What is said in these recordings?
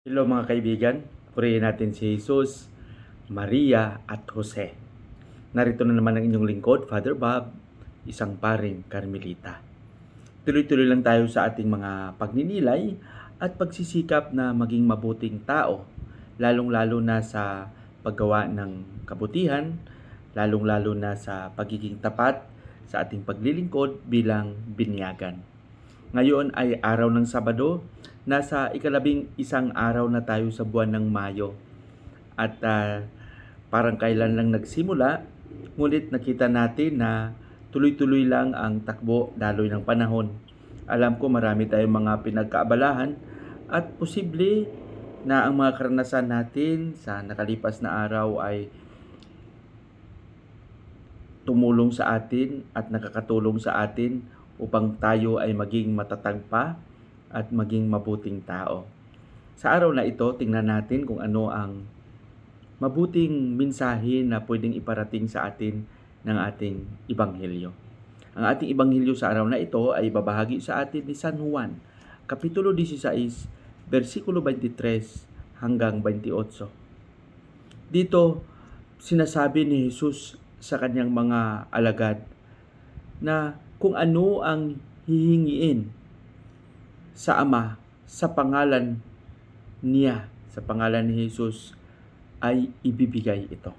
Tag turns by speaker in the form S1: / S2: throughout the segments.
S1: Hello mga kaibigan, purihin natin si Jesus, Maria at Jose. Narito na naman ang inyong lingkod, Father Bob, isang paring Karmelita. Tuloy-tuloy lang tayo sa ating mga pagninilay at pagsisikap na maging mabuting tao, lalong-lalo na sa paggawa ng kabutihan, lalong-lalo na sa pagiging tapat sa ating paglilingkod bilang binyagan. Ngayon ay araw ng Sabado, nasa 11 araw na tayo sa buwan ng Mayo. At parang kailan lang nagsimula, ngunit nakita natin na tuloy-tuloy lang ang takbo daloy ng panahon. Alam ko marami tayong mga pinagkaabalahan at posible na ang mga karanasan natin sa nakalipas na araw ay tumulong sa atin at nakakatulong sa atin upang tayo ay maging matatag pa at maging mabuting tao. Sa araw na ito, tingnan natin kung ano ang mabuting mensahe na pwedeng iparating sa atin ng ating Ebanghelyo. Ang ating Ebanghelyo sa araw na ito ay babahagi sa atin ni San Juan, Kapitulo 16, versikulo 23 hanggang 28. Dito, sinasabi ni Jesus sa kanyang mga alagad na kung ano ang hihingiin sa Ama sa pangalan niya, sa pangalan ni Jesus, ay ibibigay ito.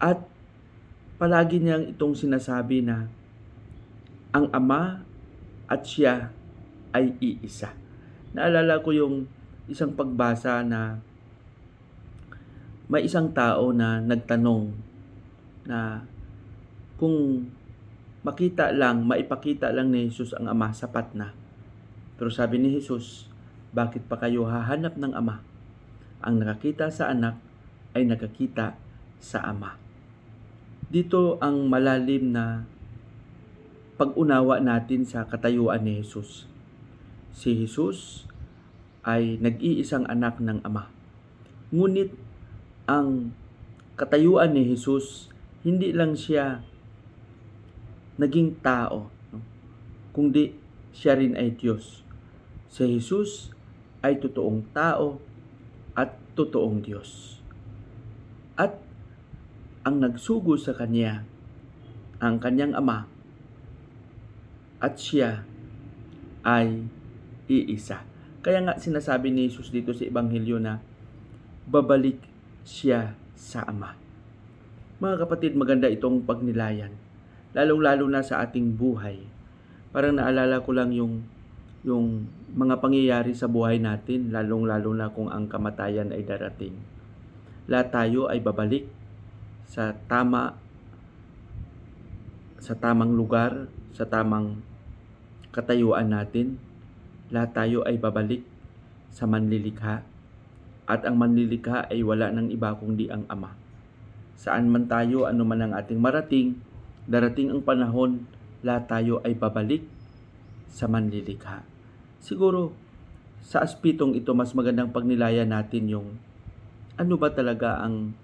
S1: At palagi niyang itong sinasabi na ang Ama at siya ay iisa. Naalala ko yung isang pagbasa na may isang tao na nagtanong na kung maipakita lang ni Jesus ang Ama, sapat na. Pero sabi ni Jesus, bakit pa kayo hahanap ng Ama? Ang nakakita sa anak ay nakakita sa Ama. Dito ang malalim na pag-unawa natin sa katayuan ni Jesus. Si Jesus ay nag-iisang anak ng Ama. Ngunit ang katayuan ni Jesus, hindi lang siya naging tao, kundi siya rin ay Diyos. Si Jesus ay totoong tao at totoong Diyos. At ang nagsugo sa Kanya, ang Kanyang Ama, at siya ay iisa. Kaya nga sinasabi ni Jesus dito sa Ebanghelyo na babalik siya sa Ama. Mga kapatid, maganda itong pagnilayan, lalong-lalo na sa ating buhay. Parang naalala ko lang yung mga pangyayari sa buhay natin, lalong-lalo na kung ang kamatayan ay darating. Lahat tayo ay babalik sa tamang lugar, sa tamang katayuan natin. Lahat tayo ay babalik sa manlilikha. At ang manlilikha ay wala ng iba kundi ang Ama. Saan man tayo, ano man ang ating marating, darating ang panahon, lahat tayo ay babalik sa manlilikha. Siguro, sa aspetong ito, mas magandang pagnilayan natin yung ano ba talaga ang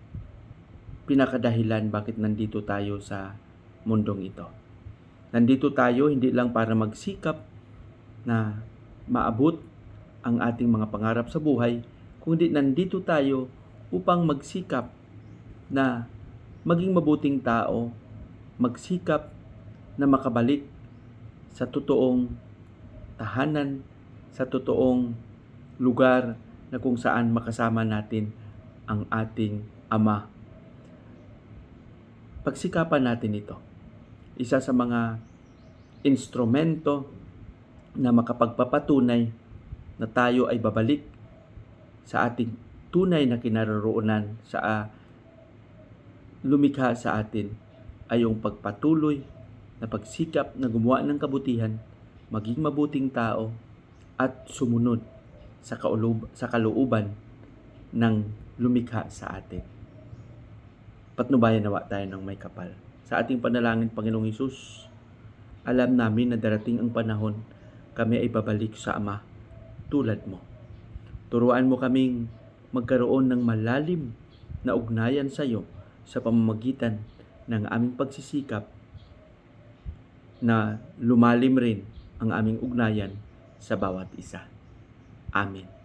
S1: pinakadahilan bakit nandito tayo sa mundong ito. Nandito tayo hindi lang para magsikap na maabot ang ating mga pangarap sa buhay, kundi nandito tayo upang magsikap na maging mabuting tao, magsikap na makabalik sa totoong tahanan, sa totoong lugar na kung saan makasama natin ang ating Ama. Pagsikapan natin ito. Isa sa mga instrumento na makapagpapatunay na tayo ay babalik sa ating tunay na kinaroroonan sa lumikha sa atin ay yung pagpatuloy na pagsikap na gumawa ng kabutihan, maging mabuting tao, at sumunod sa kalooban ng lumikha sa atin. Patnubayan nawa tayo ng may kapal. Sa ating panalangin, Panginoong Hesus, alam namin na darating ang panahon, kami ay babalik sa Ama tulad mo. Turuan mo kaming magkaroon ng malalim na ugnayan sa iyo sa pamamagitan ng aming pagsisikap na lumalim rin ang aming ugnayan sa bawat isa. Amen.